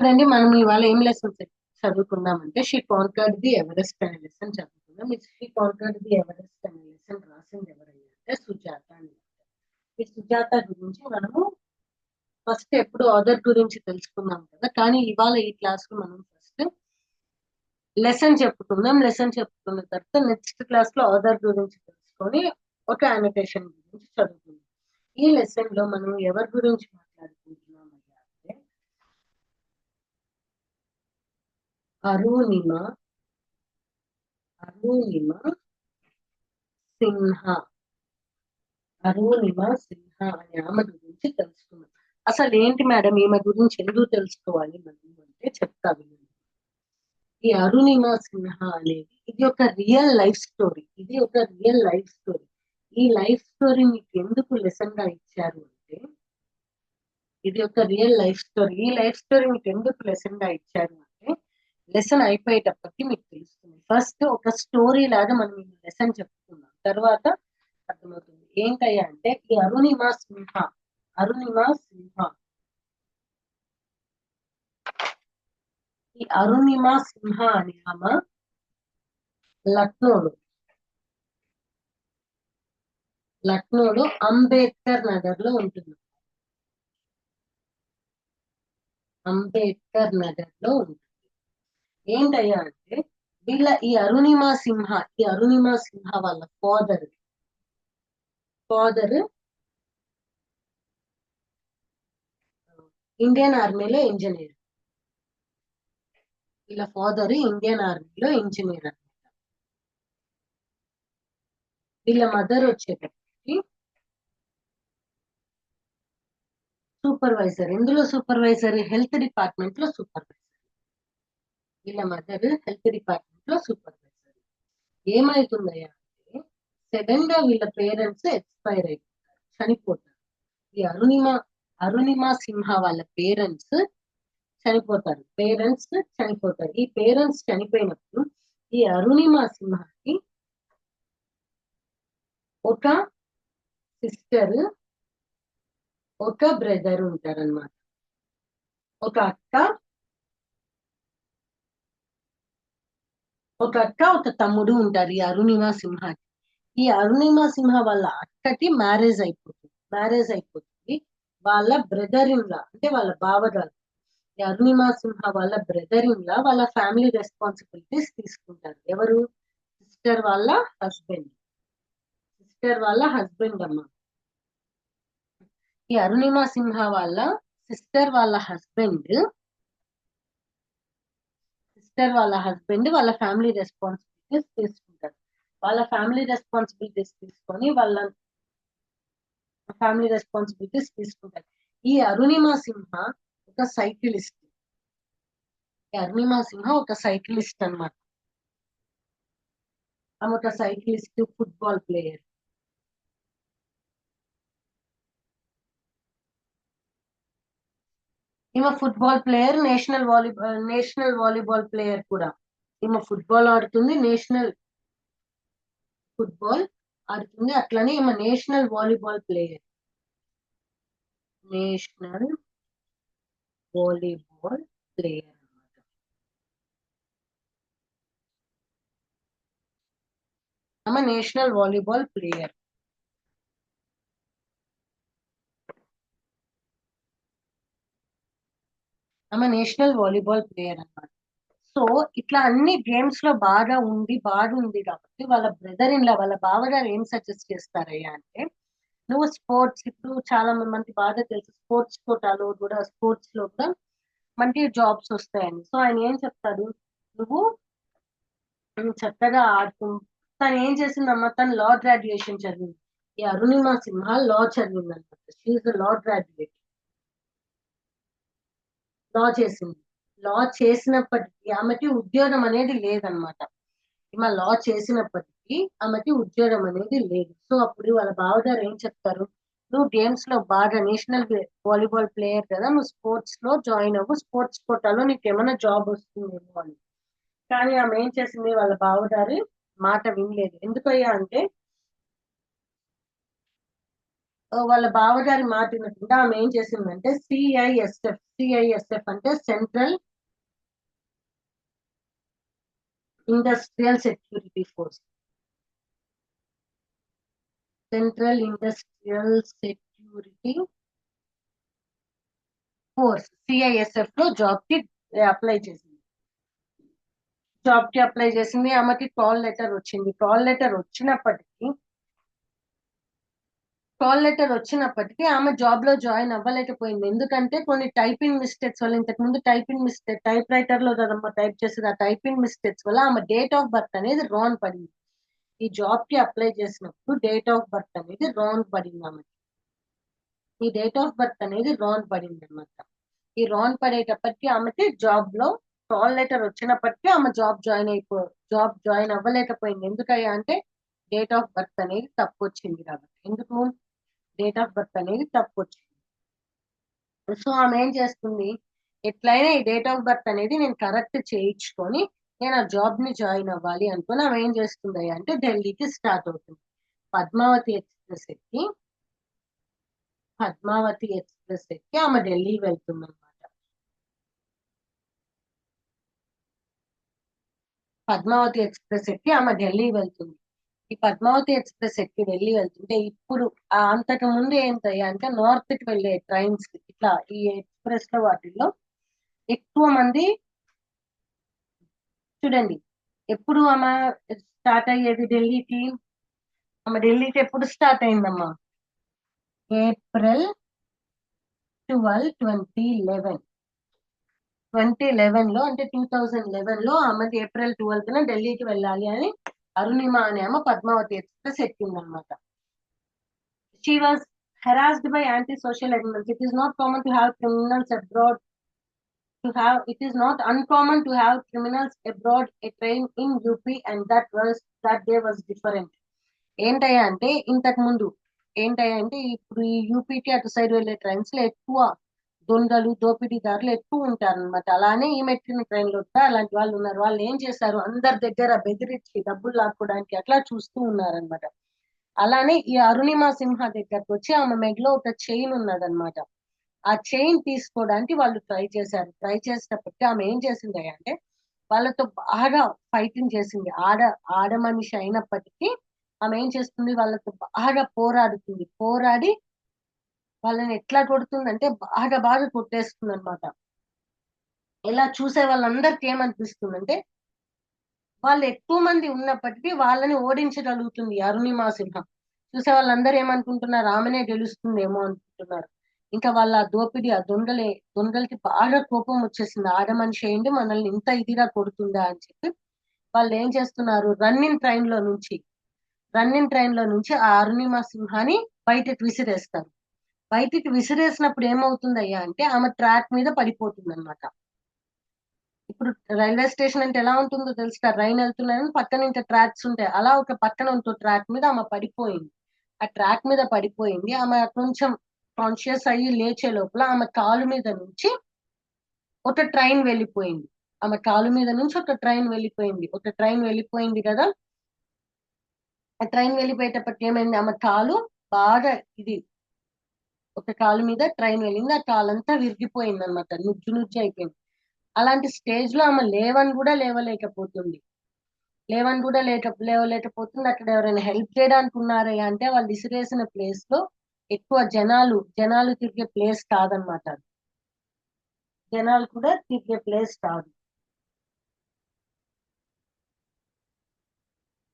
చూడండి, మనం ఇవాళ ఏం లెసన్ చదువుకుందామంటే షీ కాన్కర్డ్ ది ఎవరెస్ట్ అనే లెసన్ చదువుకుందాం. ఈ షీ కాన్కర్డ్ ది ఎవరెస్ట్ అనే లెసన్ రాసింది ఎవరయ్యా అంటే సుజాత అని. ఈ సుజాత గురించి మనము ఫస్ట్ ఎప్పుడు ఆథర్ గురించి తెలుసుకున్నాం కదా, కానీ ఇవాళ ఈ క్లాస్ లో మనం ఫస్ట్ లెసన్ చెప్పుకుందాం. లెసన్ చెప్పుకున్న తర్వాత నెక్స్ట్ క్లాస్ లో ఆథర్ గురించి తెలుసుకొని ఒక అనోటేషన్ గురించి చదువుకుందాం. ఈ లెసన్ లో మనం ఎవరి గురించి మాట్లాడుకుంటున్నాం అంటే అరుణిమ అరుణిమ సిన్హా అరుణిమ సిన్హా అనే ఆమె గురించి తెలుసుకున్నాం. అసలు ఏంటి మేడం ఈమె గురించి ఎందుకు తెలుసుకోవాలి మనం అంటే చెప్తా వినండి. ఈ అరుణిమ సిన్హా అనేది ఇది ఒక రియల్ లైఫ్ స్టోరీ. ఇది ఒక రియల్ లైఫ్ స్టోరీ. ఈ లైఫ్ స్టోరీ మీకు ఎందుకు లెసన్ గా ఇచ్చారు అంటే ఇది ఒక రియల్ లైఫ్ స్టోరీ. ఈ లైఫ్ స్టోరీ మీకు ఎందుకు లెసన్ గా ఇచ్చారు అంటే లెసన్ అయిపోయేటప్పటికి మీకు తెలుస్తుంది. ఫస్ట్ ఒక స్టోరీ లాగా మనం ఈ లెసన్ చెప్పుకున్నాం, తర్వాత అర్థమవుతుంది. ఏంటయ్యా అంటే ఈ అరుణిమ సిన్హా అరుణిమ సిన్హా ఈ అరుణిమ సిన్హా అనే ఆమె లక్నోలో లక్నోలో అంబేద్కర్ నగర్ లో ఉంటుంది. అంబేద్కర్ నగర్ లో ఉంటుంది. ఏంటయ్యా అంటే ఈ అరుణిమ సింహ వాళ్ళ ఫాదర్ ఇండియన్ ఆర్మీలో ఇంజనీర్. వీళ్ళ ఫాదర్ ఇండియన్ ఆర్మీలో ఇంజనీర్ అనమాట. వీళ్ళ మదర్ వచ్చేటప్పటికి సూపర్వైజర్. ఎందులో సూపర్వైజర్? హెల్త్ డిపార్ట్మెంట్ లో సూపర్వైజర్. వీళ్ళ మదర్ హెల్త్ డిపార్ట్మెంట్ లో సూపర్వైజర్. ఏమైతుందయ్యా అంటే సడన్ గా వీళ్ళ పేరెంట్స్ ఎక్స్పైర్ అయిపోతారు, చనిపోతారు. ఈ అరుణిమ సింహ వాళ్ళ పేరెంట్స్ చనిపోతారు. ఈ పేరెంట్స్ చనిపోయినప్పుడు ఈ అరుణిమ సింహకి ఒక సిస్టర్ ఒక బ్రదర్ ఉంటారన్నమాట. ఒక అక్క ఒక తమ్ముడు ఉంటారు ఈ అరుణిమ సింహకి. ఈ అరుణిమ సింహ వాళ్ళ అక్కకి మ్యారేజ్ అయిపోతుంది. వాళ్ళ బ్రదర్ ఇన్ లా అంటే వాళ్ళ బావగారు ఈ అరుణిమ సింహ వాళ్ళ బ్రదర్ ఇన్ లా వాళ్ళ ఫ్యామిలీ రెస్పాన్సిబిలిటీస్ తీసుకుంటారు. ఎవరు? సిస్టర్ వాళ్ళ హస్బెండ్ అమ్మ. ఈ అరుణిమ సింహ వాళ్ళ సిస్టర్ వాళ్ళ హస్బెండ్ వాళ్ళ ఫ్యామిలీ రెస్పాన్సిబిలిటీస్ తీసుకుంటారు. వాళ్ళ ఫ్యామిలీ రెస్పాన్సిబిలిటీస్ తీసుకుంటారు. ఈ అరుణిమ సింహ ఒక సైకిలిస్ట్. అన్నమాట. ఆమె ఒక సైకిలిస్ట్, ఫుట్బాల్ ప్లేయర్. ఈమె నేషనల్ వాలీబాల్ ప్లేయర్ కూడా. ఈమె ఫుట్బాల్ ఆడుతుంది, ఫుట్బాల్ ఆడుతుంది. అట్లనే ఈమె national volleyball player. National volleyball player అన్నమాట. ఆమె నేషనల్ వాలీబాల్ ప్లేయర్. అన్నమాట. సో ఇట్లా అన్ని గేమ్స్ లో బాగుంది కాబట్టి వాళ్ళ బ్రదర్ ఇన్ లా వాళ్ళ బావగారు ఏం సజెస్ట్ చేస్తారయ్యా అంటే నువ్వు స్పోర్ట్స్, ఇప్పుడు చాలా మంది బాగా తెలుసు స్పోర్ట్స్ లో కూడా మంచి జాబ్స్ వస్తాయని. సో ఆయన ఏం చెప్తాడు, నువ్వు చక్కగా ఆడుతూ. తను ఏం చేసిందమ్మా, తను లా గ్రాడ్యుయేషన్ చదివింది. ఈ అరుణిమ సింహ లా చదివింది అనమాట. She law graduate. లా చేసినప్పటికీ ఆమెకి ఉద్యోగం అనేది లేదనమాట. ఈమె లా చేసినప్పటికీ ఆమెకి ఉద్యోగం అనేది లేదు. సో అప్పుడు వాళ్ళ బావగారు ఏం చెప్తారు, నువ్వు గేమ్స్ లో బాగా నేషనల్ వాలీబాల్ ప్లేయర్ కదా, నువ్వు స్పోర్ట్స్ లో జాయిన్ అవ్వు, స్పోర్ట్స్ కోటాలో నీకు ఏమైనా జాబ్ వస్తుందేమో అని. కానీ ఆమె ఏం చేసింది, వాళ్ళ బావగారు మాట వినలేదు. ఎందుకయ్యా అంటే వాళ్ళ బావగారి మాట వినకుండా ఆమె ఏం చేసిందంటే సిఐఎస్ఎఫ్ అంటే central industrial security force, central industrial security force CISF లో అప్లై చేసింది జాబ్ కి అప్లై చేసింది. ఆమెకి కాల్ లెటర్ వచ్చింది. కాల్ లెటర్ వచ్చినప్పటికీ ఆమె జాబ్ లో జాయిన్ అవ్వలేకపోయింది. ఎందుకంటే కొన్ని టైపింగ్ మిస్టేక్స్ వల్ల, ఇంతకు ముందు టైప్ రైటర్ లో కదమ్మా టైప్ చేసేది, ఆ టైపింగ్ మిస్టేక్స్ వల్ల ఆమె డేట్ ఆఫ్ బర్త్ అనేది రాంగ్ పడింది. ఈ జాబ్ కి అప్లై చేసినప్పుడు డేట్ ఆఫ్ బర్త్ అనేది రాంగ్ పడింది ఆమెకి. ఈ డేట్ ఆఫ్ బర్త్ అనేది రాంగ్ పడింది అనమాట. ఈ రాంగ్ పడేటప్పటికి ఆమెకి జాబ్ లో కాల్ లెటర్ వచ్చినప్పటికీ ఆమె జాబ్ జాయిన్ అవ్వలేకపోయింది. ఎందుకయ్యా అంటే డేట్ ఆఫ్ బర్త్ అనేది తప్పు వచ్చింది కాబట్టి. ఎందుకు డేట్ ఆఫ్ బర్త్ అనేది తప్పు వచ్చింది. సో ఆమె ఏం చేస్తుంది, ఎట్లయినా ఈ డేట్ ఆఫ్ బర్త్ అనేది నేను కరెక్ట్ చేయించుకొని నేను ఆ జాబ్ ని జాయిన్ అవ్వాలి అనుకుని ఆమె ఏం చేస్తుంది అంటే ఢిల్లీకి స్టార్ట్ అవుతుంది. పద్మావతి ఎక్స్ప్రెస్ ఎక్కి పద్మావతి ఎక్స్ప్రెస్ ఎక్కి ఆమె ఢిల్లీ వెళ్తుంది అనమాట. పద్మావతి ఎక్స్ప్రెస్ ఎక్కి ఆమె ఢిల్లీ వెళ్తుంది. ఈ పద్మావతి ఎక్స్ప్రెస్ ఎక్కి ఢిల్లీ వెళ్తుంటే ఇప్పుడు అంతకు ముందు ఏంటయ్యా అంటే నార్త్ కి వెళ్ళే ట్రైన్స్ ఇట్లా ఈ ఎక్స్ప్రెస్ లో వాటిల్లో ఎక్కువ మంది చూడండి. ఎప్పుడు ఆమె స్టార్ట్ అయ్యేది ఢిల్లీకి? ఆమె ఢిల్లీకి ఎప్పుడు స్టార్ట్ అయిందమ్మా? ఏప్రిల్ 12, 2011 లో, అంటే 2011 లో ఆమెకి ఏప్రిల్ 12న ఢిల్లీకి వెళ్ళాలి అని అరుణిమ అనే ఆమె పద్మావతి ఎక్స్ప్రెస్ ఎక్కిందనమాట. She was harassed by anti-social elements. It is not uncommon to have criminals abroad a train in UP, and that day was different. ఏంటయ్యా అంటే ఇంతకు ముందు ఇప్పుడు ఈ యూపీకి అటు సైడ్ వెళ్ళే ట్రైన్స్ లో ఎక్కువ దొంగలు దోపిడీదారులు ఎక్కువ ఉంటారన్నమాట. అలానే ఈ మెట్టిన ట్రైన్ లో కూడా అలాంటి వాళ్ళు ఉన్నారు. వాళ్ళు ఏం చేశారు, అందరి దగ్గర బెదిరించి డబ్బులు లాక్కోవడానికి అట్లా చూస్తూ ఉన్నారనమాట. అలానే ఈ అరుణిమ సింహ దగ్గరకు వచ్చి ఆమె మెడలో ఒక చైన్ ఉన్నదన్నమాట. ఆ చైన్ తీసుకోవడానికి వాళ్ళు ట్రై చేశారు. ట్రై చేసేటప్పటికి ఆమె ఏం చేసింది అంటే వాళ్ళతో బాగా ఫైటింగ్ చేసింది. ఆడ మనిషి అయినప్పటికీ ఆమె ఏం చేస్తుంది, వాళ్ళతో బాగా పోరాడుతుంది. పోరాడి వాళ్ళని ఎట్లా కొడుతుందంటే బాగా కొట్టేస్తుంది అనమాట. ఇలా చూసే వాళ్ళందరికీ ఏమనిపిస్తుందంటే వాళ్ళు ఎక్కువ మంది ఉన్నప్పటికీ వాళ్ళని ఓడించగలుగుతుంది అరుణిమా సింహం. చూసే వాళ్ళందరూ ఏమనుకుంటున్నారు, ఆమెనే గెలుస్తుందేమో అనుకుంటున్నారు. ఇంకా వాళ్ళ ఆ దొంగలకి బాగా కోపం వచ్చేసింది. ఆడ మనిషి అయింది మనల్ని ఇంత ఇదిగా కొడుతుందా అని చెప్పి వాళ్ళు ఏం చేస్తున్నారు, రన్నింగ్ ట్రైన్ లో నుంచి ఆ అరుణిమ సింహాన్ని బయటకు విసిరేస్తారు. బయటికి విసిరేసినప్పుడు ఏమవుతుందయ్యా అంటే ఆమె ట్రాక్ మీద పడిపోతుంది అనమాట. ఇప్పుడు రైల్వే స్టేషన్ అంటే ఎలా ఉంటుందో తెలుసు, రైలు వెళ్తున్నాయని పక్కన ఇంకా ట్రాక్స్ ఉంటాయి. అలా ఒక పక్కన ఇంకో ట్రాక్ మీద ఆమె పడిపోయింది. ఆ ట్రాక్ మీద పడిపోయింది. ఆమె కొంచెం కాన్షియస్ అయ్యి లేచే లోపల ఆమె కాలు మీద నుంచి ఒక ట్రైన్ వెళ్ళిపోయింది. ఒక ట్రైన్ వెళ్ళిపోయింది కదా. ఆ ట్రైన్ వెళ్ళిపోయేటప్పటికి ఏమైంది, ఆమె కాలు బాగా ఒక కాలు మీద ట్రైన్ వెళ్ళింది. ఆ కాలంతా విరిగిపోయింది అనమాట, నుజ్జు అయిపోయింది. అలాంటి స్టేజ్ లో ఆమె లేవలేకపోతుంది. అక్కడ ఎవరైనా హెల్ప్ చేయడానికి ఉన్నారా అంటే వాళ్ళు విసిరేసిన ప్లేస్ లో ఎక్కువ జనాలు తిరిగే ప్లేస్ కాదనమాట. జనాలు కూడా తిరిగే ప్లేస్ కాదు.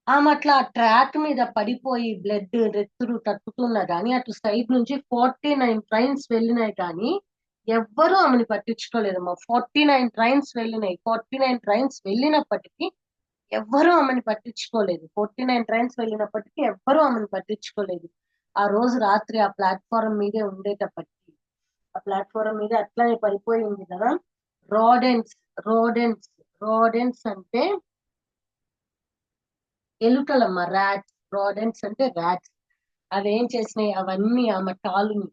ఆమె అట్లా ట్రాక్ మీద పడిపోయి బ్లడ్ రెత్తురు తట్టుతున్నా గానీ అటు సైడ్ నుంచి 49 ట్రైన్స్ వెళ్ళినాయి కానీ ఎవ్వరూ ఆమెను పట్టించుకోలేదమ్మా. 49 ట్రైన్స్ వెళ్ళినప్పటికీ ఎవ్వరూ ఆమెను పట్టించుకోలేదు. 49 ట్రైన్స్ వెళ్ళినప్పటికీ ఎవ్వరూ ఆమెను పట్టించుకోలేదు. ఆ రోజు రాత్రి ఆ ప్లాట్ఫారం మీద అట్లానే పడిపోయింది కదా. రోడెంట్స్ రోడెంట్స్ రోడెంట్స్ అంటే ఎలుకలమ్మ, రోడెంట్స్ అంటే ర్యాట్స్. అవి ఏం చేసినాయి, అవన్నీ ఆమె కాలుని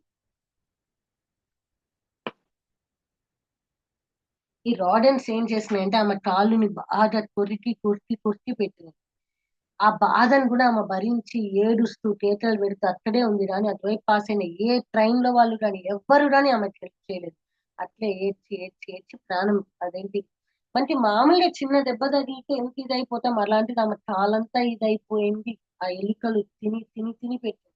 ఈ రాడెంట్స్ ఏం చేసినాయి అంటే ఆమె కాలుని బాగా కొరికి కొరికి కొరికి పెట్టినాయి. ఆ బాధను కూడా ఆమె భరించి ఏడుస్తూ కేకలు పెడుతూ అక్కడే ఉంది కానీ అటువైపు పాస్ అయిన ఏ ట్రైన్ లో వాళ్ళు కానీ ఎవ్వరు కానీ ఆమెకు హెల్ప్ చేయలేదు. అట్లే ఏడ్చి ఏడ్చి ఏడ్చి ప్రాణం అదేంటి మనకి మామూలుగా చిన్న దెబ్బ తగిలితే ఎంత ఇదైపోతాం, అలాంటిది ఆమె కాలంతా ఇదైపోయింది. ఆ ఎలుకలు తిని తిని తిని పెట్టి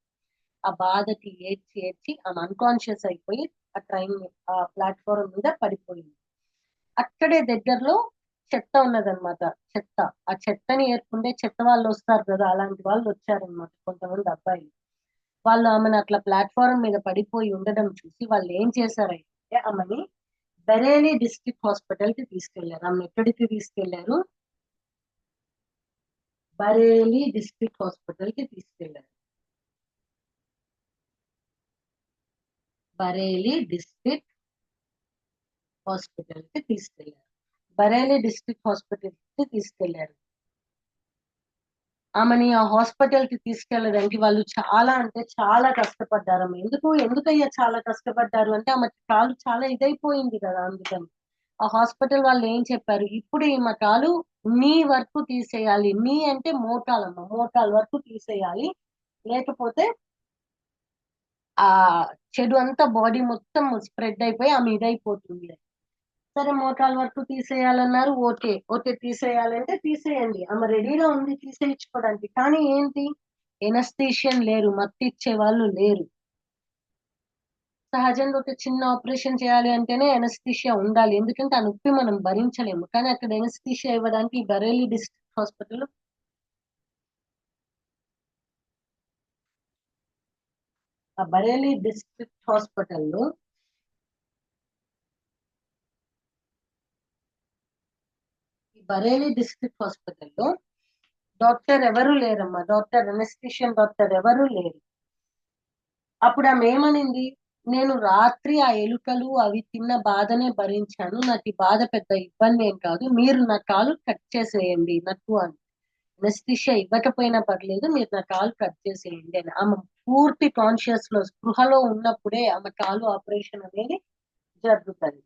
ఆ బాధకి ఏడ్చి ఏడ్చి ఆమె అన్కాన్షియస్ అయిపోయి ఆ ట్రైన్ ఆ ప్లాట్ఫారం మీద పడిపోయింది. అక్కడే దగ్గరలో చెత్త ఉన్నదన్నమాట. చెత్త, ఆ చెత్తని ఏరుకుంటే చెత్త వాళ్ళు వస్తారు కదా, అలాంటి వాళ్ళు వచ్చారనమాట కొంతమంది అబ్బాయిలు. వాళ్ళు ఆమెను అట్లా ప్లాట్ఫారం మీద పడిపోయి ఉండడం చూసి వాళ్ళు ఏం చేశారంటే ఆమెని బరేలీ డిస్ట్రిక్ట్ హాస్పిటల్ కి తీసుకెళ్లారు. ఆమె ఎక్కడికి తీసుకెళ్లారు? బరేలీ డిస్ట్రిక్ట్ హాస్పిటల్ కి తీసుకెళ్లారు. బరేలీ డిస్ట్రిక్ట్ హాస్పిటల్ కి తీసుకెళ్లారు. బరేలీ డిస్ట్రిక్ట్ హాస్పిటల్ కి తీసుకెళ్లారు. ఆమెని ఆ హాస్పిటల్ కి తీసుకెళ్ళడానికి వాళ్ళు చాలా అంటే చాలా కష్టపడ్డారు. ఆమె ఎందుకయ్యా చాలా కష్టపడ్డారు అంటే ఆమె కాలు చాలా ఇదైపోయింది కదా, అందుకని. ఆ హాస్పిటల్ వాళ్ళు ఏం చెప్పారు, ఇప్పుడు ఈమె కాలు నీ వరకు తీసేయాలి. నీ అంటే మోకాలమ్మ, మోకాలు వరకు తీసేయాలి, లేకపోతే ఆ చెడు అంతా బాడీ మొత్తం స్ప్రెడ్ అయిపోయి ఆమె ఇదైపోతుంది. సరే మోకాలు వరకు తీసేయాలన్నారు. ఓకే ఓకే తీసేయాలంటే తీసేయండి, ఆమె రెడీగా ఉంది తీసేయించుకోవడానికి. కానీ ఏంటి, ఎనస్థీషియన్ లేరు, మత్తు ఇచ్చే వాళ్ళు లేరు. సహజంగా ఒక చిన్న ఆపరేషన్ చేయాలి అంటేనే ఎనస్థీషియా ఉండాలి, ఎందుకంటే ఆ నొప్పి మనం భరించలేము. కానీ అక్కడ ఎనస్థీషియా ఇవ్వడానికి ఈ బరేలీ డిస్ట్రిక్ట్ హాస్పిటల్, ఆ బరేలీ డిస్ట్రిక్ట్ హాస్పిటల్లో ఈ బరేలీ డిస్ట్రిక్ట్ హాస్పిటల్లో డాక్టర్ ఎవరు లేరమ్మా, డాక్టర్ ఎనస్థీషియన్ డాక్టర్ ఎవరు లేరు. అప్పుడు ఆమె ఏమనింది, నేను రాత్రి ఆ ఎలుకలు అవి తిన్న బాధనే భరించాను, నాకు ఈ బాధ పెద్ద ఇబ్బంది ఏం కాదు, మీరు నా కాలు కట్ చేసేయండి నాకు అని. అనస్థిషియా ఇవ్వకపోయినా పర్లేదు, మీరు నా కాలు కట్ చేసేయండి అని. ఆమె పూర్తి కాన్షియస్ లో స్పృహలో ఉన్నప్పుడే ఆమె కాలు ఆపరేషన్ అనేది జరుగుతుంది.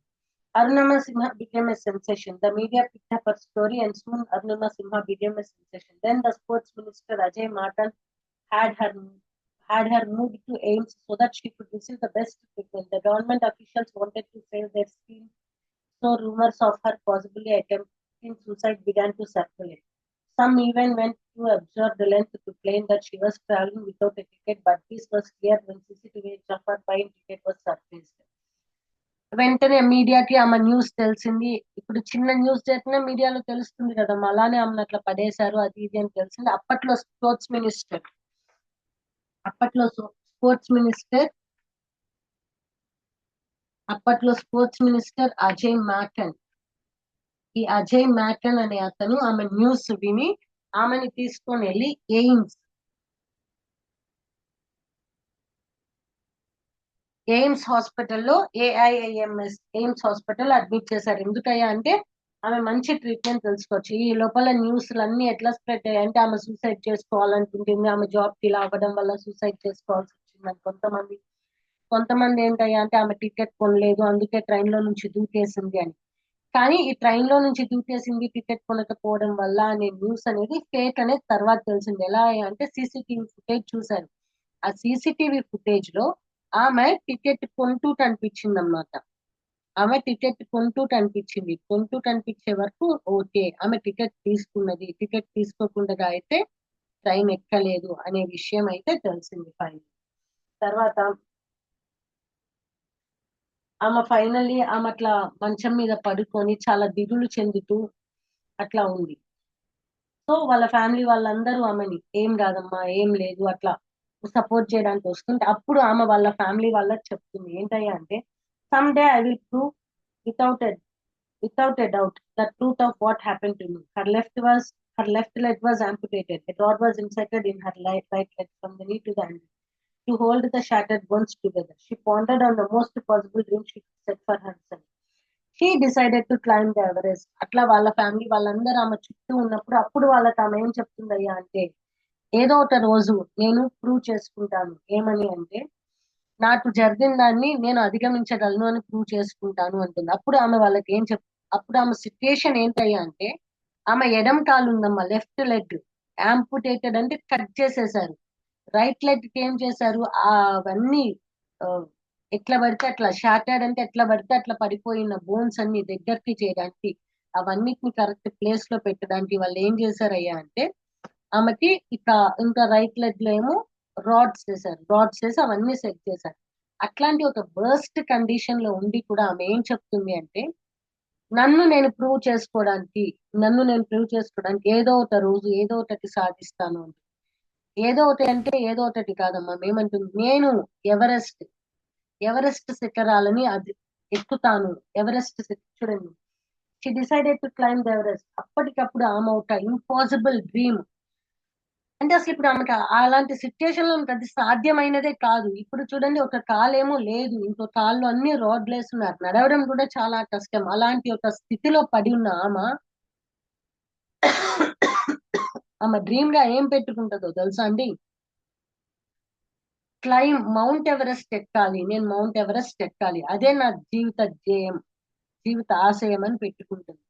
Arunama Simha became a sensation. The media picked up her story and soon Arunama Simha became a sensation. Then the sports minister Ajay Matan had her had her moved to AIMS so that she could receive the best treatment. The government officials wanted to save their skin, so rumors of her possibly attempting suicide began to circulate. Some even went to observe the length to claim that she was traveling without a ticket, but this was clear when CCTV of her buying ticket was surfaced. వెంటనే మీడియాకి ఆమె news తెలిసింది. ఇప్పుడు చిన్న news జరిగినా మీడియాలో తెలుస్తుంది కదా, అలానే ఆమెను అట్లా పడేశారు అది ఇది అని తెలిసింది. అప్పట్లో స్పోర్ట్స్ మినిస్టర్ అప్పట్లో స్పోర్ట్స్ మినిస్టర్ అజయ్ మాకన్, ఈ అజయ్ మాకన్ అనే అతను ఆమె న్యూస్ విని ఆమెని తీసుకొని వెళ్ళి ఎయిమ్స్ హాస్పిటల్లో ఎయిమ్స్ హాస్పిటల్ అడ్మిట్ చేశారు. ఎందుకయ్యా అంటే ఆమె మంచి ట్రీట్మెంట్ తెలుసుకోవచ్చు. ఈ లోపల న్యూస్లు అన్ని ఎట్లా స్ప్రెడ్ అయ్యాయి అంటే ఆమె సూసైడ్ చేసుకోవాలనుకుంటుంది, ఆమె జాబ్ కి ఇలా అవ్వడం వల్ల సూసైడ్ చేసుకోవాల్సి వచ్చిందని కొంతమంది. కొంతమంది ఏంటయ్యా అంటే ఆమె టికెట్ కొనలేదు అందుకే ట్రైన్ లో నుంచి దూకేసింది అని. కానీ ఈ ట్రైన్ లో నుంచి దూకేసింది టికెట్ కొనకపోవడం వల్ల అనే న్యూస్ అనేది ఫేక్ అనేది తర్వాత తెలిసింది. ఎలా అంటే సీసీటీవీ ఫుటేజ్ చూశారు. ఆ సీసీటీవీ ఫుటేజ్ లో ఆమె టికెట్ కొంటూ కనిపించింది అన్నమాట. ఆమె టికెట్ కొంటూ కనిపించింది. కొంటూ కనిపించే వరకు ఓకే, ఆమె టికెట్ తీసుకున్నది. టికెట్ తీసుకోకుండా అయితే ట్రైన్ ఎక్కలేదు అనే విషయం అయితే తెలిసింది ఫైనల్. తర్వాత ఆమె అట్లా మంచం మీద పడుకొని చాలా దిగులు చెందుతూ అట్లా ఉంది. సో వాళ్ళ ఫ్యామిలీ వాళ్ళందరూ ఆమెని ఏం కాదమ్మా ఏం లేదు అట్లా సపోర్ట్ చేయడానికి వస్తుంటే అప్పుడు ఆమె వాళ్ళ ఫ్యామిలీ వాళ్ళకి చెప్తుంది ఏంటయ్యా అంటే, some day I will prove without a without a doubt the truth of what happened to me. Her left leg was amputated. A rod was inserted in her right leg from the knee to the ankle to hold the shattered bones together. She pondered on the most possible dream she could set for herself. She decided to climb the Everest. అట్లా వాళ్ళ family వాళ్ళందరూ ఆమె చుట్టూ ఉన్నప్పుడు అప్పుడు వాళ్ళకి ఆమె ఏం చెప్తుందయ్యా అంటే, ఏదో ఒక రోజు నేను ప్రూవ్ చేసుకుంటాను. ఏమని అంటే, నాకు జరిగిన దాన్ని నేను అధిగమించగలను అని ప్రూవ్ చేసుకుంటాను అంటుంది. అప్పుడు ఆమె వాళ్ళకి అప్పుడు ఆమె సిచ్యుయేషన్ ఏంటయ్యా అంటే, ఆమె ఎడం కాలు ఉందమ్మా, లెఫ్ట్ లెగ్ యాంపుటేటెడ్ అంటే కట్ చేసేసారు. రైట్ లెగ్ కి ఏం చేశారు, అవన్నీ ఆ, ఎట్లా పడితే అట్లా షాటర్డ్ అంటే ఎట్లా పడితే అట్లా పడిపోయిన బోన్స్ అన్ని దగ్గరికి చేయడానికి, అవన్నిటిని కరెక్ట్ ప్లేస్ లో పెట్టడానికి వాళ్ళు ఏం చేశారయ్యా అంటే, ఆమెకి ఇక ఇంకా రైట్ లెగ్ లో ఏమో రాడ్స్ వేసి అవన్నీ సెట్ చేశారు. అట్లాంటి ఒక బర్స్ట్ కండిషన్ లో ఉండి కూడా ఆమె ఏం చెప్తుంది అంటే, నన్ను నేను ప్రూవ్ చేసుకోవడానికి ఏదో ఒక రోజు ఏదో ఒకటి సాధిస్తాను అని. ఏదో ఒకటి అంటే ఏదో ఒకటి కాదమ్మా, మేమంటుంది నేను ఎవరెస్ట్ ఎవరెస్ట్ శిఖరాలని అది ఎక్కుతాను. చూడండి, she decided to climb Everest. అప్పటికప్పుడు ఆమె ఒక ఇంపాసిబుల్ డ్రీమ్. అంటే అసలు ఇప్పుడు ఆమెకి అలాంటి సిచ్యుయేషన్ లో అది సాధ్యమైనదే కాదు. ఇప్పుడు చూడండి, ఒక కాలేమో లేదు, ఇంకో కాళ్ళు అన్ని రోడ్లు వేస్తున్నారు, నడవడం కూడా చాలా కష్టం. అలాంటి ఒక స్థితిలో పడి ఉన్న ఆమె డ్రీమ్ గా ఏం పెట్టుకుంటుందో తెలుసా అండి? మౌంట్ ఎవరెస్ట్ ఎక్కాలి, నేను మౌంట్ ఎవరెస్ట్ ఎక్కాలి, అదే నా జీవిత ఆశయం అని పెట్టుకుంటుంది.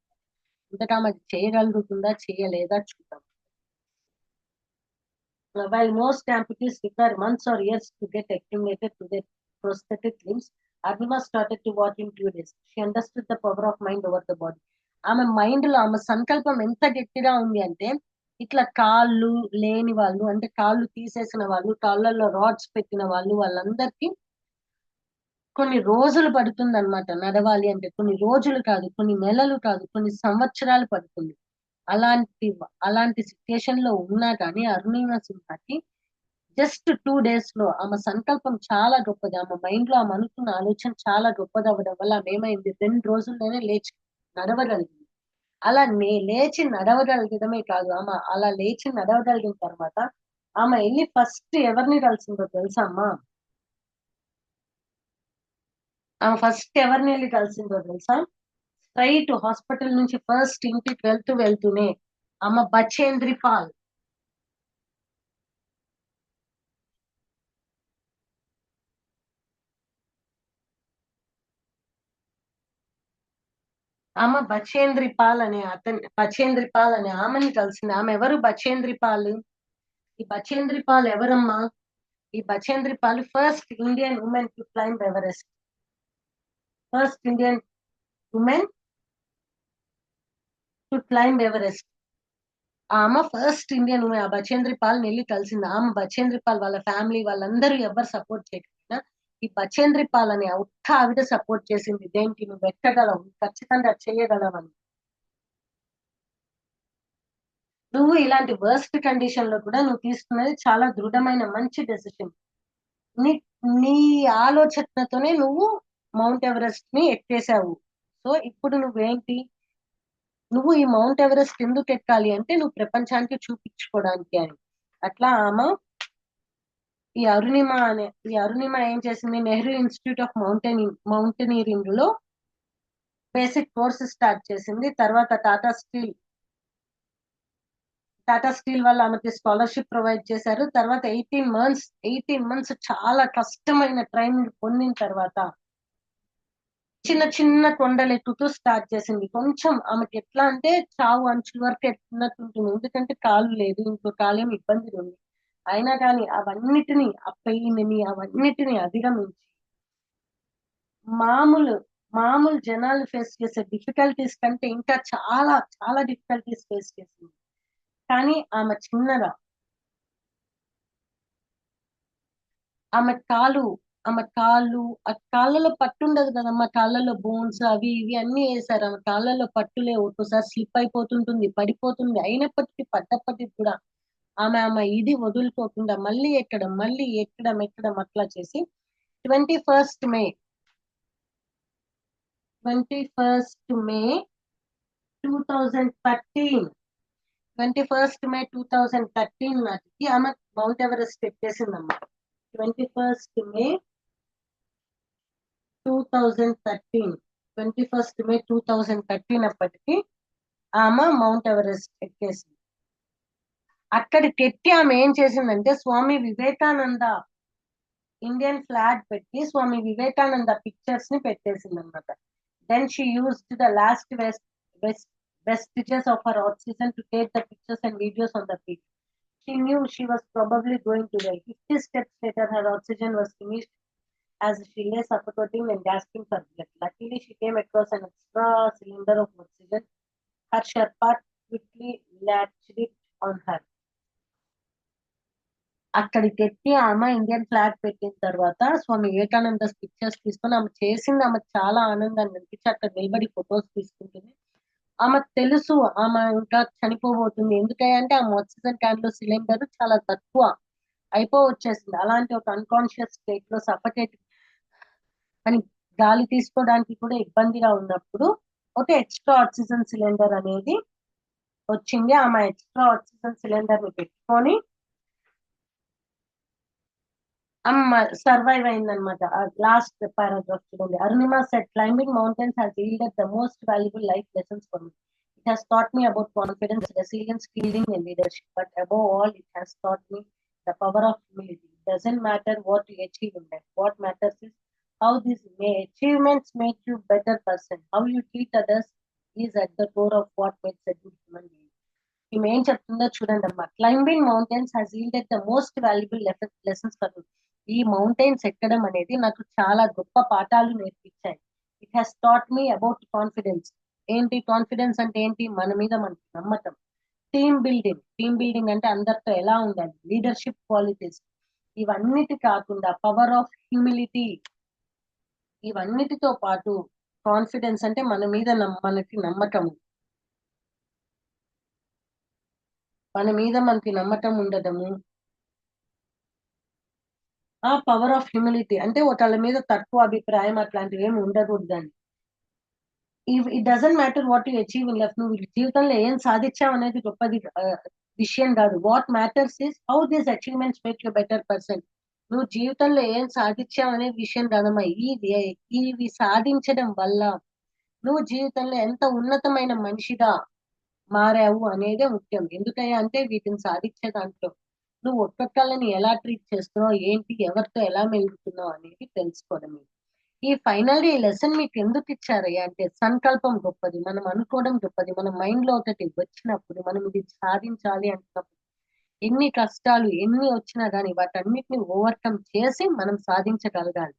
ఇంతకా ఆమె చేయగలుగుతుందా చేయలేదా చూద్దాం. While most amputees require months or years to get acclimated to their prosthetic limbs, Arnima started to walk in 2 days. She understood the power of mind over the body. ఆమె మైండ్ లో ఆమె సంకల్పం ఎంత గట్టిగా ఉంది అంటే, ఇట్లా కాళ్ళు లేని వాళ్ళు, అంటే కాళ్ళు తీసేసిన వాళ్ళు, కాళ్ళల్లో రాడ్స్ పెట్టిన వాళ్ళు, వాళ్ళందరికీ కొన్ని రోజులు పడుతుంది అనమాట నడవాలి అంటే. కొన్ని రోజులు కాదు, కొన్ని నెలలు కాదు, కొన్ని సంవత్సరాలు పడుతుంది. అలాంటి అలాంటి సిచ్యుయేషన్ లో ఉన్నా కానీ అరుణిమా సింహాకి జస్ట్ 2 days లో ఆమె సంకల్పం చాలా గొప్పది. ఆమె మైండ్ లో ఆమె అనుకున్న ఆలోచన చాలా గొప్పది అవ్వడం వల్ల ఆమె ఏమైంది, 2 రోజుల్లోనే లేచి నడవగలిగింది. అలా లేచి నడవగలగడమే కాదు, ఆమె అలా లేచి నడవగలిగిన తర్వాత ఆమె వెళ్ళి ఫస్ట్ ఎవరిని కలిసిందో తెలుసా అమ్మా? ఆమె ఫస్ట్ ఎవరిని వెళ్ళి కలిసిందో తెలుసా? స్ట్రైట్ హాస్పిటల్ నుంచి ఫస్ట్ ఇంటికి వెళ్తూనే ఆమె బచేంద్రి పాల్. బచేంద్రి పాల్ అనే ఆమెని కలిసింది. ఆమె ఎవరు? బచేంద్రి పాల్. ఈ బచేంద్రి పాల్ ఎవరమ్మా? ఈ Bachendri Pal first Indian woman to climb Everest. First Indian woman to climb Everest. ఆమె ఫస్ట్ ఇండియన్ ఉమెన్. ఆ బచేంద్రి పాల్ వెళ్ళి కలిసింది. ఆమె బచేంద్రి పాల్ వాళ్ళ ఫ్యామిలీ వాళ్ళందరూ ఎవరు సపోర్ట్ చేయకపోయినా ఈ బచేంద్రి పాల్ అనే ఒక్క ఆవిడ సపోర్ట్ చేసింది. దేనికి? నువ్వు ఎక్కగలవు, ఖచ్చితంగా చేయగలవని. నువ్వు ఇలాంటి వర్స్ట్ కండిషన్ లో కూడా నువ్వు తీసుకున్నది చాలా దృఢమైన మంచి డెసిషన్. నీ నీ ఆలోచనతోనే నువ్వు మౌంట్ ఎవరెస్ట్ ని ఎక్కేసావు. సో ఇప్పుడు నువ్వు ఈ మౌంట్ ఎవరెస్ట్ ఎందుకు ఎక్కాలి అంటే, నువ్వు ప్రపంచానికి చూపించుకోవడానికి అని. అట్లా ఆమె ఈ అరుణిమ ఏం చేసింది, నెహ్రూ ఇన్స్టిట్యూట్ ఆఫ్ మౌంటైనీరింగ్ లో బేసిక్ కోర్స్ స్టార్ట్ చేసింది. తర్వాత టాటా స్టీల్ వాళ్ళు ఆమెకి స్కాలర్షిప్ ప్రొవైడ్ చేశారు. తర్వాత 18 months చాలా కష్టమైన ట్రైనింగ్ పొందిన తర్వాత చిన్న చిన్న కొండలు ఎక్కుతూ స్టార్ట్ చేసింది. కొంచెం ఆమెకి ఎట్లా అంటే చావు అంచుల వరకు ఎత్తున్నట్టుంటుంది, ఎందుకంటే కాలు లేదు, ఇంకో కాలేం ఇబ్బంది ఉంది. అయినా కానీ ఆ పెయిన్ ని అవన్నిటిని అధిగమించి మామూలు మామూలు జనాలు ఫేస్ చేసే డిఫికల్టీస్ కంటే ఇంకా చాలా చాలా డిఫికల్టీస్ ఫేస్ చేసింది. కానీ ఆమె కాలు ఆ కాళ్ళలో పట్టు ఉండదు కదమ్మా, కాళ్ళలో బోన్స్ అవి ఇవి అన్ని వేసారు. ఆమె కాళ్ళలో పట్టులే, ఒక్కోసారి స్లిప్ అయిపోతుంటుంది, పడిపోతుంది. అయినప్పటికీ పడ్డప్పటికి కూడా ఆమె ఇది వదులుకోకుండా మళ్ళీ ఎక్కడం అట్లా చేసి 21st May 21st May 2013 21st May 2013 నాటికి ఆమె mount Everest ఎక్కేసిందమ్మా. 21st May 2013 21st May 2013 అప్పటికి ఆమె మౌంట్ ఎవరెస్ట్ ఎక్కేసింది. అక్కడికి ఎక్కి ఆమె ఏం చేసిందంటే, స్వామి వివేకానంద ఇండియన్ ఫ్లాగ్ పెట్టి స్వామి వివేకానంద పిక్చర్స్ ని పెట్టేసింది అనమాట. Then she used the last vestiges of her oxygen to take the pictures and videos on the peak. She knew she was probably going to die. 50 steps later, her oxygen was finished as she lay suffocating and gasping for breath. Luckily, she came across an extra cylinder of oxygen. Her Sherpa quickly latched it on her. అక్కడికి ఎత్తి ఆమె Indian flag పెట్టిన తర్వాత Swami Vivekananda pictures తీసుకొని ఆమె చేసింది, ఆమె చాలా ఆనందాన్ని అనిపించి అక్కడ నిలబడి ఫొటోస్ తీసుకుంటుంది. ఆమెకు తెలుసు ఆమె ఇంకా చనిపోబోతుంది, ఎందుకంటే ఆమె ఆక్సిజన్ క్యాన్ లో సిలిండర్ చాలా తక్కువ వచ్చేసింది. అలాంటి ఒక అన్కాన్షియస్ స్టేట్ లో సఫకేట్ అని గాలి తీసుకోవడానికి కూడా ఇబ్బందిగా ఉన్నప్పుడు ఒక ఎక్స్ట్రా ఆక్సిజన్ సిలిండర్ అనేది వచ్చింది. ఆమె ఎక్స్ట్రా ఆక్సిజన్ సిలిండర్ ని పెట్టుకొని సర్వైవ్ అయిందనమాట. లాస్ట్ పారాగ్రాఫ్ చూడండి. Arunima set climbing mountains has yielded the most valuable life lessons for me. It has taught me about confidence, resilience, skilling and leadership. But above all, it has taught me the power of humility. It doesn't matter what you achieve in life. What matters is how these achievements make you a better person. How you treat others is at the core of what makes a good human being. ఈమె ఏం చెప్తుందో చూడండి అమ్మా. Climbing mountains has yielded the most valuable lessons for me. ఈ mountains ఎక్కడం అనేది నాకు చాలా గొప్ప పాఠాలు నేర్పించాయి. It has taught me about confidence. ఏంటి కాన్ఫిడెన్స్ అంటే ఏంటి? మన మీద మనకి నమ్మకం. టీమ్ బిల్డింగ్ అంటే అందరితో ఎలా ఉండాలి, లీడర్షిప్ క్వాలిటీస్, ఇవన్నిటి కాకుండా పవర్ ఆఫ్ హ్యూమిలిటీ, ఇవన్నిటితో పాటు కాన్ఫిడెన్స్ అంటే మన మీద మనకి నమ్మకము, మన మీద మనకి నమ్మకం ఉండడము. ఆ పవర్ ఆఫ్ హ్యూమిలిటీ అంటే ఒకళ్ళ మీద తక్కువ అభిప్రాయం అట్లాంటివి ఏమి ఉండకూడదండి. It doesn't matter what you achieve in life. నువ్వు జీవితంలో ఏం సాధించావు అనేది గొప్పది విషయం కాదు. What matters is how these achievements make you better person. నువ్వు జీవితంలో ఏం సాధించావు అనే విషయం కాదమ్మా. ఇవి సాధించడం వల్ల నువ్వు జీవితంలో ఎంత ఉన్నతమైన మనిషిగా మారావు అనేదే ముఖ్యం. ఎందుకయ్యా అంటే వీటిని సాధించే దాంట్లో నువ్వు ఒక్కొక్కళ్ళని ఎలా ట్రీట్ చేస్తున్నావు, ఏంటి, ఎవరితో ఎలా మెలుగుతున్నావు అనేది తెలుసుకోవడమే. ఈ ఫైనల్ ఈ లెసన్ మీకు ఎందుకు ఇచ్చారయ్యా అంటే సంకల్పం గొప్పది, మనం అనుకోవడం గొప్పది. మన మైండ్ లో ఒకటి వచ్చినప్పుడు మనం ఇది సాధించాలి అంటున్నప్పుడు ఎన్ని కష్టాలు ఎన్ని వచ్చినా కానీ వాటన్నిటిని ఓవర్కమ్ చేసి మనం సాధించగలగాలి.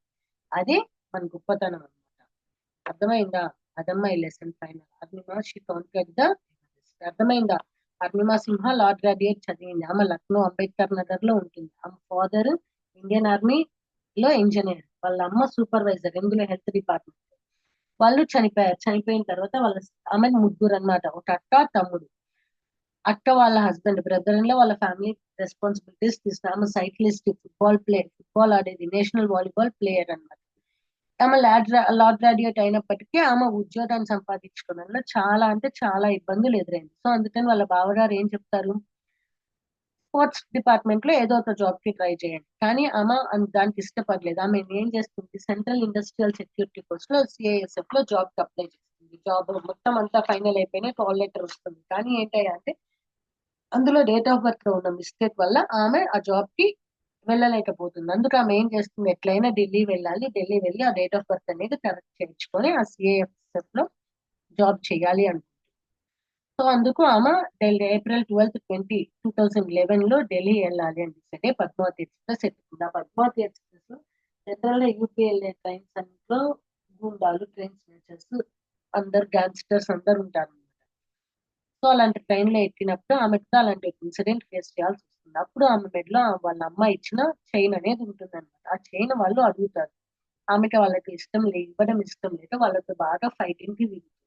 అదే మన గొప్పతనం అనమాట. అర్థమైందా? అదమ్మా ఈ lesson final. Arunima she conquered the Everest. అర్థమైందా? అర్నిమ సింహ లా గ్రాడ్యుయేట్ చదివింది. ఆమె లక్నో అంబేద్కర్ నగర్ లో ఉంటుంది. ఆమె ఫాదర్ ఇండియన్ ఆర్మీ లో ఇంజనీర్, వాళ్ళ అమ్మ సూపర్వైజర్ ఇందులో హెల్త్ డిపార్ట్మెంట్. వాళ్ళు చనిపోయారు. చనిపోయిన తర్వాత ఆమె ముగ్గురు అన్నమాట, ఒక అక్క తమ్ముడు. అక్క వాళ్ళ హస్బెండ్ బ్రదర్ ఇన్ లో వాళ్ళ ఫ్యామిలీ రెస్పాన్సిబిలిటీస్ తీసుకున్నారు. ఆమె సైక్లిస్ట్, ఫుట్బాల్ ఆడేది, నేషనల్ వాలీబాల్ ప్లేయర్ అన్నమాట. ఆమె లా గ్రాడ్యుయేట్ అయినప్పటికీ ఆమె ఉద్యోగాన్ని సంపాదించుకోవడంలో చాలా అంటే చాలా ఇబ్బందులు ఎదురైంది. సో అందుకని వాళ్ళ బావగారు ఏం చెప్తారు, స్పోర్ట్స్ డిపార్ట్మెంట్ లో ఏదో ఒక జాబ్ కి ట్రై చేయండి. కానీ ఆమె దానికి ఇష్టపడలేదు. ఆమె ఏం చేస్తుంది, సెంట్రల్ ఇండస్ట్రియల్ సెక్యూరిటీ ఫోర్స్ లో సిఐఎస్ఎఫ్ లో జాబ్ కి అప్లై చేస్తుంది. జాబ్ మొత్తం అంతా ఫైనల్ అయిపోయినా కాల్ లెటర్ వస్తుంది. కానీ ఏంటంటే అంటే అందులో డేట్ ఆఫ్ బర్త్ లో ఉన్న మిస్టేక్ వల్ల ఆమె ఆ జాబ్ కి వెళ్ళలేకపోతుంది. అందుకు ఆమె ఏం చేస్తుంది, ఎట్లయినా ఢిల్లీ వెళ్ళాలి, ఢిల్లీ వెళ్ళి ఆ డేట్ ఆఫ్ బర్త్ అనేది కరెక్ట్ చేయించుకొని ఆ సిఐఎస్ఎఫ్ లో జాబ్ చేయాలి అనుకుంటుంది. సో అందుకు ఆమె ఏప్రిల్ 12, 2011 లో ఢిల్లీ వెళ్ళాలి అని డిసైడ్ అయ్యి పద్మావతి ఎక్స్ప్రెస్ ఎక్కుతుంది. ఆ పద్మావతి ఎక్స్ప్రెస్ లో జనరల్ గా యూపీ వెళ్ళే ట్రైన్స్ అన్నింటిలో గుండాలు, ట్రైన్ స్నేచర్స్, అందరు గ్యాంగ్స్టర్స్ అందరు ఉంటారు. సో అలాంటి ట్రైన్ లో ఎక్కినప్పుడు ఆమెకు అలాంటి ఇన్సిడెంట్ ఫేస్ చేయాల్సి వస్తుంది. అప్పుడు ఆమె మెడలో వాళ్ళ అమ్మ ఇచ్చిన చైన్ అనేది ఉంటుంది అనమాట. ఆ చైన్ వాళ్ళు అడుగుతారు. ఆమెకి వాళ్ళకి ఇవ్వడం ఇష్టం లేక వాళ్ళతో బాగా ఫైటింగ్ కి దిగుతుంది.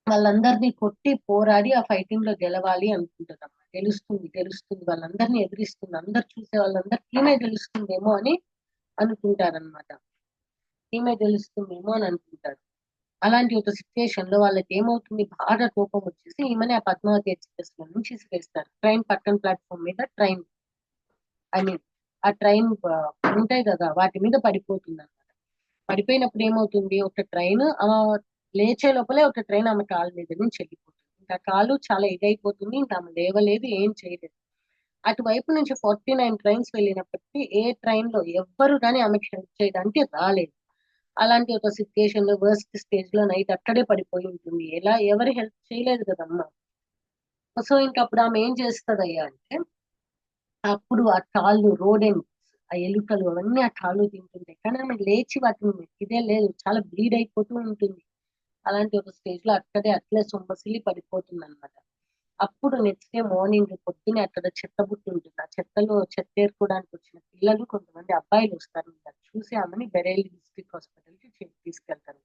వాళ్ళందరినీ కొట్టి పోరాడి ఆ ఫైటింగ్ లో గెలవాలి అనుకుంటుందమ్మా. గెలుస్తుంది వాళ్ళందరినీ ఎదిరిస్తుంది. అందరు చూసే వాళ్ళందరూ ఈమె గెలుస్తుందేమో అని అనుకుంటారనమాట. ఈమె గెలుస్తుందేమో అని అనుకుంటారు. అలాంటి ఒక సిచ్యుయేషన్ లో వాళ్ళకి ఏమవుతుంది, బాగా కోపం వచ్చేసి ఈమెని ఆ పద్మావతి ఎక్స్ప్రెస్ లో నుంచి ఇసిరేస్తారు. ట్రైన్ పక్కన ప్లాట్ఫామ్ మీద ఐ మీన్ ఆ ట్రైన్ ఉంటాయి కదా వాటి మీద పడిపోతుంది అనమాట. పడిపోయినప్పుడు ఏమవుతుంది, ఒక ట్రైన్ లేచే లోపలే ఒక ట్రైన్ ఆమె కాలు మీద నుంచి వెళ్ళిపోతుంది. ఇంకా కాలు చాలా ఇదైపోతుంది. ఇంకా ఆమె లేవలేదు, ఏం చేయలేదు. అటువైపు నుంచి 49 ట్రైన్స్ వెళ్ళినప్పటికీ ఏ ట్రైన్ లో ఎవ్వరు కానీ ఆమెకి హెల్ప్ చేయడానికి రాలేదు. అలాంటి ఒక సిచ్యుయేషన్ లో వర్స్ట్ స్టేజ్ లో నైట్ అక్కడే పడిపోయి ఉంటుంది. ఎవరు హెల్ప్ చేయలేదు కదమ్మా. సో ఇంకా అప్పుడు ఆమె ఏం చేస్తదయ్యా అంటే, అప్పుడు ఆ తాళ్ళు రోడెంట్స్, ఆ ఎలుకలు అవన్నీ ఆ తాళ్ళు తింటుంటాయి. కానీ ఆమె లేచి వాటిని ఇదే లేదు, చాలా బ్లీడ్ అయిపోతూ ఉంటుంది. అలాంటి ఒక స్టేజ్ లో అక్కడే అట్లే సొమ్మసిల్లి పడిపోతుంది అనమాట. అప్పుడు నెక్స్ట్ డే మార్నింగ్ పొద్దునే అక్కడ చెత్త బుట్టి ఉంటుంది. ఆ చెత్తలో చెత్త ఏరుకోవడానికి వచ్చిన పిల్లలు కొంతమంది అబ్బాయిలు వస్తారు. అది చూసి ఆమెని బెరేలి డిస్ట్రిక్ట్ హాస్పిటల్ కి తీసుకెళ్తారు.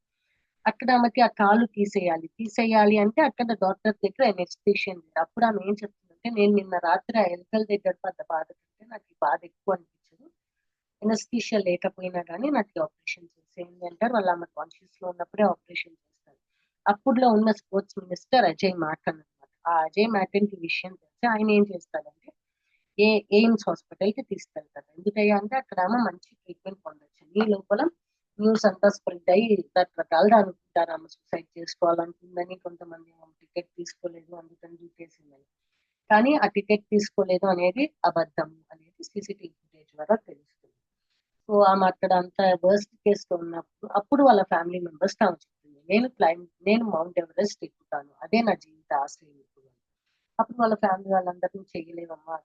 అక్కడ ఆమెకి ఆ కాలు తీసేయాలి అంటే అక్కడ డాక్టర్ దగ్గర ఎనెస్థీషియన్ లేదు. అప్పుడు ఆమె ఏం చెప్తుందంటే, నేను నిన్న రాత్రి ఆ ఎలుకల దగ్గర పడ్డ బాధ కంటే నాకు ఈ బాధ ఎక్కువ అనిపించదు. ఎనెస్థీషియా లేకపోయినా కానీ నాకు ఆపరేషన్ చేసేయండి అంటారు. వాళ్ళు ఆమె కాన్షియస్ లో ఉన్నప్పుడే ఆపరేషన్ చేస్తారు. అప్పుడులో ఉన్న స్పోర్ట్స్ మినిస్టర్ అజయ్ మాకన్ అనమాట. ఆ అజయ్ మాకన్ కి విషయం తెలిసి ఆయన ఏం చేస్తారంటే ఎయిమ్స్ హాస్పిటల్ కి తీసుకెళ్తారు. ఎందుకయ్యా అంటే అక్కడ ఆమె మంచి ట్రీట్మెంట్ పొందొచ్చు. ఈ లోపల న్యూస్ అంతా స్ప్రెడ్ అయ్యి రకరకాలుగా అనుకుంటారు ఆమె సూసైడ్ చేసుకోవాలనుకుందని, కొంతమంది టికెట్ తీసుకోలేదు అందుకని దూకేసిందని. కానీ ఆ టికెట్ తీసుకోలేదు అనేది అబద్ధం అనేది సీసీటీవీ ఫుటేజ్ ద్వారా తెలుస్తుంది. సో ఆమె అక్కడ అంత వర్స్ట్ కేస్ లో ఉన్నప్పుడు అప్పుడు వాళ్ళ ఫ్యామిలీ మెంబర్స్ తాము చెప్తుంది, నేను మౌంట్ ఎవరెస్ట్ ఎక్కుతాను, అదే నా జీవిత ఆశయం ఇప్పుడు. అప్పుడు వాళ్ళ ఫ్యామిలీ వాళ్ళందరినీ చేయలేవమ్మా,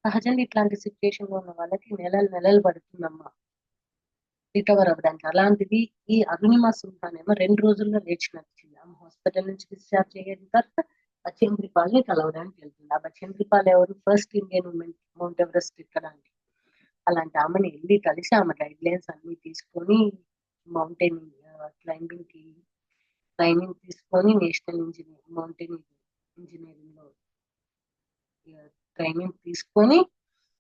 సహజంగా ఇట్లాంటి సిచ్యుయేషన్ లో ఉన్న వాళ్ళకి నెలలు పడుతుందమ్మా రికవర్ అవ్వడానికి. అలాంటిది ఈ అరుణిమ సింహానేమో 2 రోజుల్లో లేచి నడిచింది. ఆమె హాస్పిటల్ నుంచి డిశ్చార్జ్ అయ్యేది తర్వాత బచేంద్రి ని కలవడానికి వెళ్తుంది. ఆ బచేంద్రి పాల్ ఎవరు? First Indian women mount Everest ఎక్కడానికి. అలాంటి ఆమెను వెళ్ళి కలిసి ఆమె గైడ్ లైన్స్ అన్ని తీసుకొని మౌంటైన్ క్లైంబింగ్ కి ట్రైనింగ్ తీసుకొని నేషనల్ మౌంటైన్ ఇంజనీరింగ్ లో ట్రైనింగ్ తీసుకొని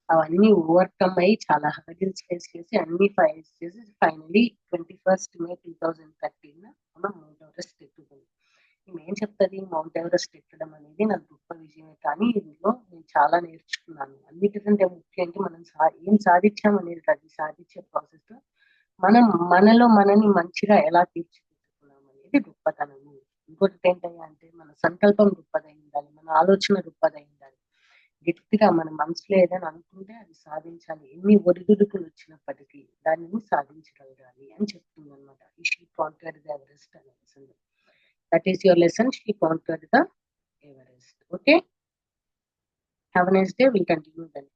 అవన్నీ ఓవర్కమ్ అయ్యి చాలా హర్డిల్స్ ఫేస్ చేసి అన్ని ఫైల్స్ చేసి ఫైనలీ 21 May 2013 మనం మౌంట్ ఎవరెస్ట్ ఎక్కుతుంది. ఏం చెప్తుంది, మౌంట్ ఎవరెస్ట్ ఎక్కడం అనేది నాకు గొప్ప విజయమే, కానీ ఇందులో నేను చాలా నేర్చుకున్నాను. అన్నిటికంటే ముఖ్యంగా మనం ఏం సాధించాం అనేది కాదు, సాధించే ప్రాసెస్ లో మనం మనలో మనని మంచిగా ఎలా తీర్చిదిద్దుకున్నాం అనేది గొప్పతనము. ఇంకోటి ఏంటంటే అంటే మన సంకల్పం గొప్పదై ఉండాలి, మన ఆలోచన గొప్పదై ఉండాలి. గట్టిగా మన మనసులో ఏదైనా అనుకుంటే అది సాధించాలి, ఎన్ని ఒడిదుడుకులు వచ్చినప్పటికీ దానిని సాధించగలగాలి అని చెప్తుంది అనమాట. షీ కాంక్వెర్డ్ ద ఎవరెస్ట్ అనే lesson. That is your lesson, she conquered the Everest. Okay, have a nice day, will continue then.